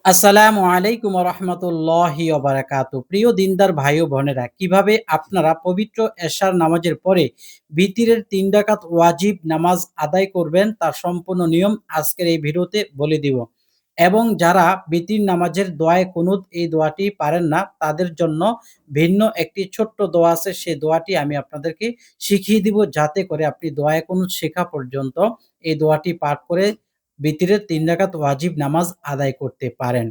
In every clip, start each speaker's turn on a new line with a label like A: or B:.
A: আসসালামু আলাইকুম ওয়া রাহমাতুল্লাহি ওয়া বারাকাতুহু। প্রিয় দিনদার ভাই ও বোনেরা, কিভাবে আপনারা পবিত্র এশার নামাজের পরে বিতিরের ৩ রাকাত ওয়াজিব নামাজ আদায় করবেন তার সম্পূর্ণ নিয়ম আজকের এই ভিডিওতে বলে দিব। এবং যারা বিতির নামাজের দোয়ায়ে কুনুত এই দোয়াটি পারেন না তাদের জন্য ভিন্ন একটি ছোট্ট দোয়া আছে, সেই দোয়াটি আমি আপনাদেরকে শিখিয়ে দিব যাতে করে আপনি দোয়ায়ে কুনুত শেখা পর্যন্ত এই দোয়াটি পাঠ করে বিতিরের ৩ রাকাত ওয়াজিব নামাজ আদায় করতে পারেন।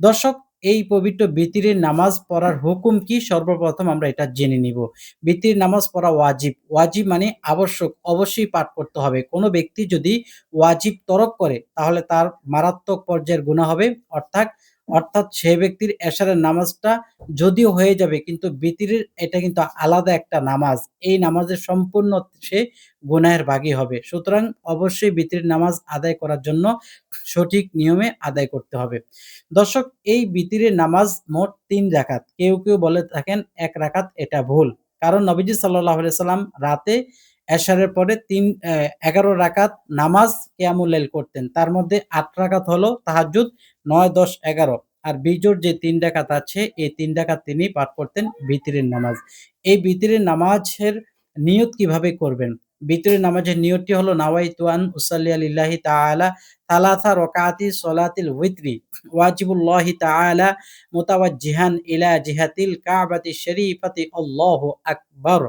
A: দর্শক, এই পবিত্র বিতিরের নামাজ পড়ার হুকুম কি? সর্বপ্রথম আমরা এটা জেনে নিব। বিতির নামাজ পড়া ওয়াজিব। ওয়াজিব মানে আবশ্যক, অবশ্যই পাঠ করতে হবে। কোনো ব্যক্তি যদি ওয়াজিব তরক করে তাহলে তার মারাত্মক পর্যায়ের গুনাহ হবে। অর্থাৎ অর্থাৎ সে ব্যক্তির এশারের নামাজটা যদিও হয়ে যাবে কিন্তু বিতিরের এটা কিন্তু আলাদা একটা নামাজ। এই নামাজের সম্পূর্ণ সে গুনাহের ভাগী হবে। সুতরাং অবশ্যই বিতির নামাজ আদায় করার জন্য সঠিক নিয়মে আদায় করতে হবে। দর্শক, এই বিতিরের নামাজ মোট ৩ রাকাত। কেউ বলে থাকেন ১ রাকাত, এটা ভুল। কারণ নবীজি সাল্লাল্লাহু আলাইহি সাল্লাম রাতে এশারের পরে ১১ রাকাত নামাজ কিয়ামুল লাইল করতেন। তার মধ্যে ৮ রাকাত হলো তাহাজ্জুদ, ৯, ১০, ১১ আর বিজোড় যে ৩ রাকাত আছে এই ৩ রাকাত তিনি পাঠ করতেন বিতিরের নামাজ। এই বিতিরের নামাজের নিয়ত কিভাবে করবেন? বিতরের নামাজের নিয়তটি হলো নাওয়াইতু আন উসাল্লিয়া লিল্লাহি তাআলা সালাসা রাকাতি সলাতিল উইতরি ওয়াজিবুল্লাহি তাআলা মুতাওয়াজ্জিহান ইলা জিহাতিল কাবাতি শরীফাতি আল্লাহু আকবার।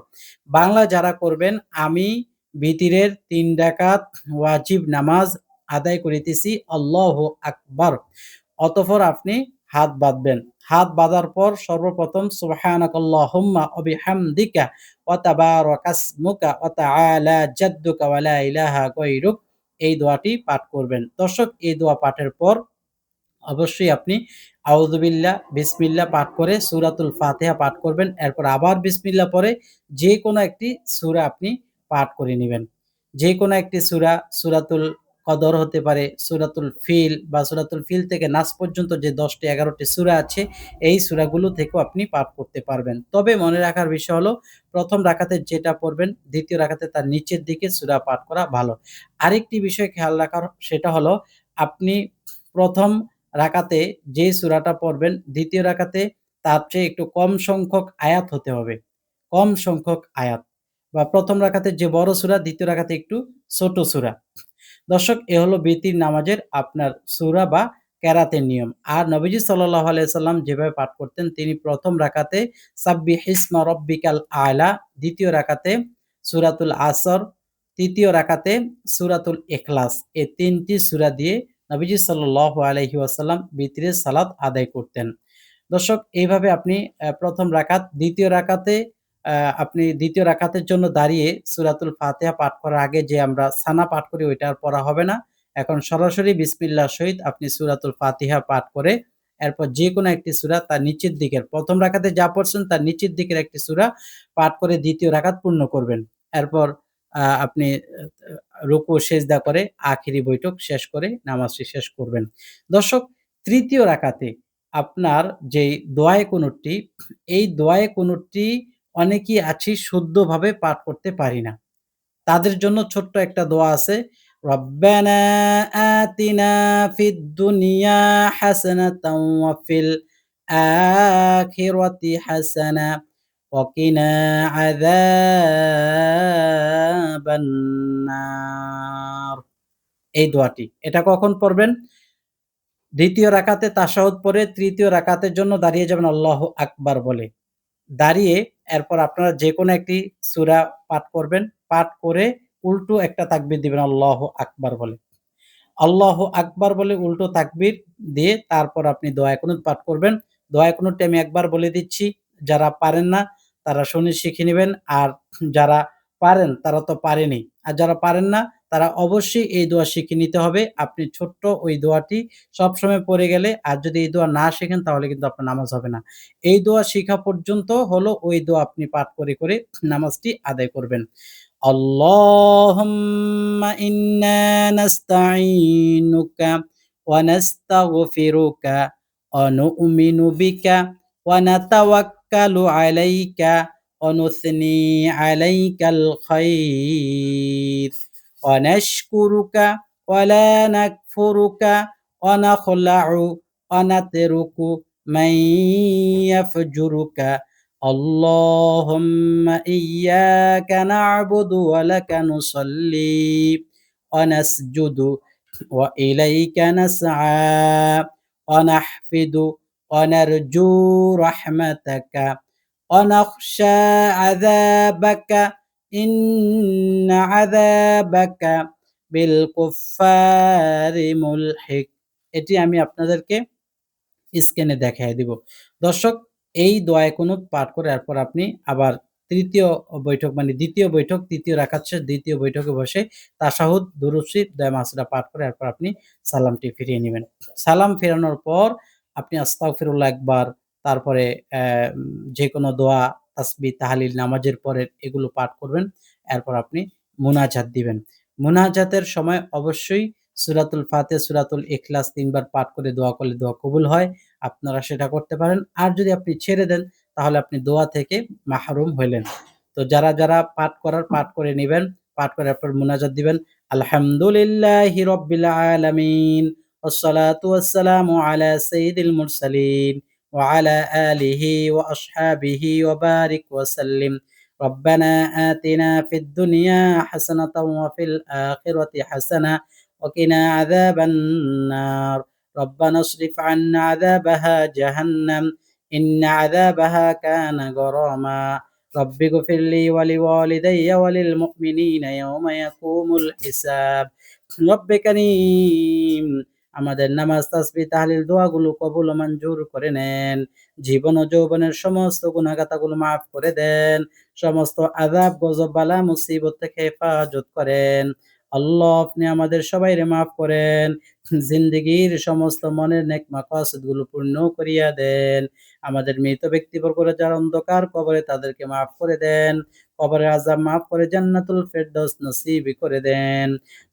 A: বাংলা যারা করবেন, আমি বিতিরের ৩ রাকাত ওয়াজিব নামাজ আদায় করিতেছি, আল্লাহু আকবার। অতঃপর আপনি হাত বাঁধবেন। হাত বাঁধার পর সর্বপ্রথম সুবহানাকাল্লাহুম্মা ওয়া বিহামদিকা ওয়া তাবারাকাসমুকা ওয়া তাআলা জাদ্দুকা ওয়া লা ইলাহা গায়রুক, এই দোয়াটি পাঠ করবেন। দর্শক, এই দোয়া পাঠের পর অবশ্যই আপনি আউযুবিল্লাহ, বিসমিল্লাহ পাঠ করে সূরাতুল ফাতিহা পাঠ করবেন। এরপর আবার বিসমিল্লাহ পড়ে যেকোনো একটি সূরা আপনি পাঠ করে নিবেন। যেকোনো একটি সূরা, সূরাতুল কদর হতে পারে, সূরাতুল ফিল বা সূরাতুল ফিল থেকে নাস পর্যন্ত যে ১০ টি ১১ টি সূরা আছে, এই সূরাগুলো থেকেও আপনি পাঠ করতে পারবেন। তবে মনে রাখার বিষয় হলো ১ম রাকাতে যেটা পড়বেন, ২য় রাকাতে তার নিচের দিকে সূরা পাঠ করা ভালো। আরেকটি বিষয় খেয়াল রাখার, সেটা হলো আপনি ১ম রাকাতে যে সূরাটা পড়বেন, ২য় রাকাতে তার চেয়ে একটু কম সংখ্যক আয়াত হতে হবে। কম সংখ্যক আয়াত বা ১ম রাকাতে যে বড় সূরা, ২য় রাকাতে একটু ছোট সূরা। দর্শক, এ হলো বিতির নামাজের আপনার সূরা বা কেরাতের নিয়ম। আর নবীজি সাল্লাল্লাহু আলাইহি সাল্লাম যেভাবে পাঠ করতেন, তিনি ১ম রাকাতে সাব্বিহিসমা রব্বিকাল আ'লা, ২য় রাকাতে সূরাতুল আসর, ৩য় রাকাতে সূরাতুল ইখলাস। এই ৩ টি সূরা দিয়ে নবীজি সাল্লাল্লাহু আলাইহি ওয়াসাল্লাম বিতরের সালাত আদায় করতেন। দর্শক, এইভাবে আপনি ১ম রাকাত, ২য় রাকাতে আপনি ২য় রাকাতের জন্য দাঁড়িয়ে সূরাতুল ফাতিহা পাঠ করার আগে যে আমরা সানা পাঠ করি ওইটা আর পড়া হবে না। এখন সরাসরি বিসমিল্লাহর সহিত আপনি সূরাতুল ফাতিহা পাঠ করে এরপর যেকোনো একটি সূরা তার নিচের দিকের ১ম রাকাতে যা পড়ছেন তার নিচের দিকের একটি সূরা পাঠ করে ২য় রাকাত পূর্ণ করবেন। এরপর আপনি রুকু সেজদা করে আখিরি বৈঠক শেষ করে নামাজটি শেষ করবেন। দর্শক, ৩য় রাকাতে আপনার যেই দোয়ায়ে কুনুতটি, এই দোয়ায়ে কুনুতটি অনেকেই আছি শুদ্ধভাবে পাঠ করতে পারি না। তাদের জন্য ছোট্ট একটা দোয়া আছে। রব্বানা আতিনা ফিদ দুনিয়া হাসানাতাও ওয়া ফিল আখিরাতি হাসানা ওয়া কিনা আযাবান নার। এই দোয়াটি। এটা কখন পড়বেন? ২য় রাকাতে তাশাহুদ পড়ে ৩য় রাকাতের জন্য দাঁড়িয়ে যাবেন আল্লাহু আকবার বলে। দাঁড়িয়ে এরপর আপনারা যেকোনো একটি সূরা পাঠ করবেন। পাঠ করে উল্টো একটা তাকবীর দিবেন আল্লাহু আকবার বলে। আল্লাহু আকবার বলে উল্টো তাকবীর দিয়ে তারপর আপনি দোয়া কুনুত পাঠ করবেন। দোয়া কুনুতটি আমি একবার বলে দিচ্ছি। যারা পারেন না তারা শুনে শিখে নিবেন। আর যারা পারেন তারা তো পারেনই। আর যারা পারেন না তারা অবশ্যই এই দোয়া শিখে নিতে হবে। আপনি ছোট্ট ওই দোয়াটি সবসময় পড়ে গেলে আর যদি এই দোয়া না শেখেন তাহলে কিন্তু আপনার নামাজ হবে না। এই দোয়া শিখা পর্যন্ত হলো ওই দোয়া আপনি পাঠ করে নামাজটি আদায় করবেন। আল্লাহুম্মা ইন্না নাস্তাঈনুকা ওয়া নাস্তাগফিরুকা ওয়া নু'মিনু বিকা ওয়া নাতাওয়াক্কালু আলাইকা ওয়া নুসনি আলাইকাল খাইর ওয়া নাশকুরুকা ওয়া লা নাকফুরুকা ওয়া নাখলা'ু ونترك من يفجرك اللهم إياك نعبد ولك نصلي ونسجد وإليك نسعى ونحفد ونرجو رحمتك ونخشى عذابك إن عذابك بالكفار ملحق। এটি আমি আপনাদেরকে স্ক্রিনে দেখাইয়া দিব। দর্শক, এই দোয়া কুনুত পাঠ করে এরপর আপনি আবার ৩য় বৈঠক মানে ২য় বৈঠক ৩য় রাকাত শেষ ২য় বৈঠকে বসে তাশাহুদ, দুরূদ শরীফ, দোয়া মাসুরা পাঠ করে এরপর আপনি সালামটি ফিরিয়ে নিবেন। সালাম ফেরানোর পর আপনি আস্তাগফিরুল্লাহ একবার, তারপরে যেকোনো দোয়া, তাসবিহ, তাহলিল নামাজের পরে এগুলো পাঠ করবেন। এরপর আপনি মুনাজাত দিবেন। মুনাজাতের সময় অবশ্যই সূরাতুল ফাতিহা, সূরাতুল ইখলাস ৩ বার পাঠ করে দোয়া করলে দোয়া কবুল হয়। আপনারা সেটা করতে পারেন। আর যদি আপনি ছেড়ে দেন তাহলে আপনি দোয়া থেকে মাহরুম হইলেন। তো যারা পাঠ করার পাঠ করে নিবেন। পাঠ করার পর মুনাজাত দিবেন। আলহামদুলিল্লাহি রাব্বিল আলামিন ওয়াসসালাতু ওয়াসসালামু আলা সাইয়্যিদিল মুরসালিন ওয়া আলা আলিহি ওয়া আসহাবিহি ওয়া বারিক ওয়া সাল্লিম। রব্বানা আতিনা ফিদ দুনিয়া হাসানাতাও ওয়া ফিল আখিরাতি হাসানাহ ওয়া কিনা আযাবান নার। ربنا اصرف عنا عذابها جهنم إن عذابها كان غراما رب اغفر لي ولوالدي وللمؤمنين يوم يقوم الحساب। রব্বে কারীম, আমাদের নামাজ, তাসবিহ, তাহলিল, দোয়াগুলো কবুল ও মঞ্জুর করে নেন। জীবন ও যৌবনের সমস্ত গুনাহ-খাতাগুলো মাফ করে দেন। সমস্ত আযাব, গজব, বালা, মুসিবত থেকে হেফাজত করেন। আল্লাহ, আপনি আমাদের সবাইরে মাফ করেন। জিন্দেগীর সমস্ত মনের নেক মাকাসিদগুলো পূর্ণ করিয়া দেন। আমাদের মৃত ব্যক্তিবর্গরা যারা অন্ধকার কবরে তাদেরকে মাফ করে দেন। কবরের আযাব মাফ করে জান্নাতুল ফেরদৌস নসিব করে দেন।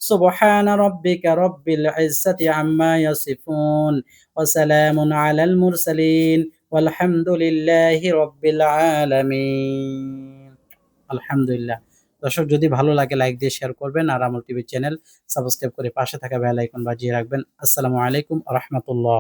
A: সুবহানা রাব্বিকা রাব্বিল ইজ্জাতি আম্মা ইয়াসিফুন ওয়া সালামুন আলাল মুরসালিন ওয়ালহামদুলিল্লাহি রাব্বিল আলামিন। আলহামদুলিল্লাহ। দর্শক, যদি ভালো লাগে লাইক দিয়ে শেয়ার করবেন আর আমল টিভি চ্যানেল সাবস্ক্রাইব করে পাশে থাকা বেল আইকন বাজিয়ে রাখবেন। আসসালামু আলাইকুম ওয়া রাহমাতুল্লাহ।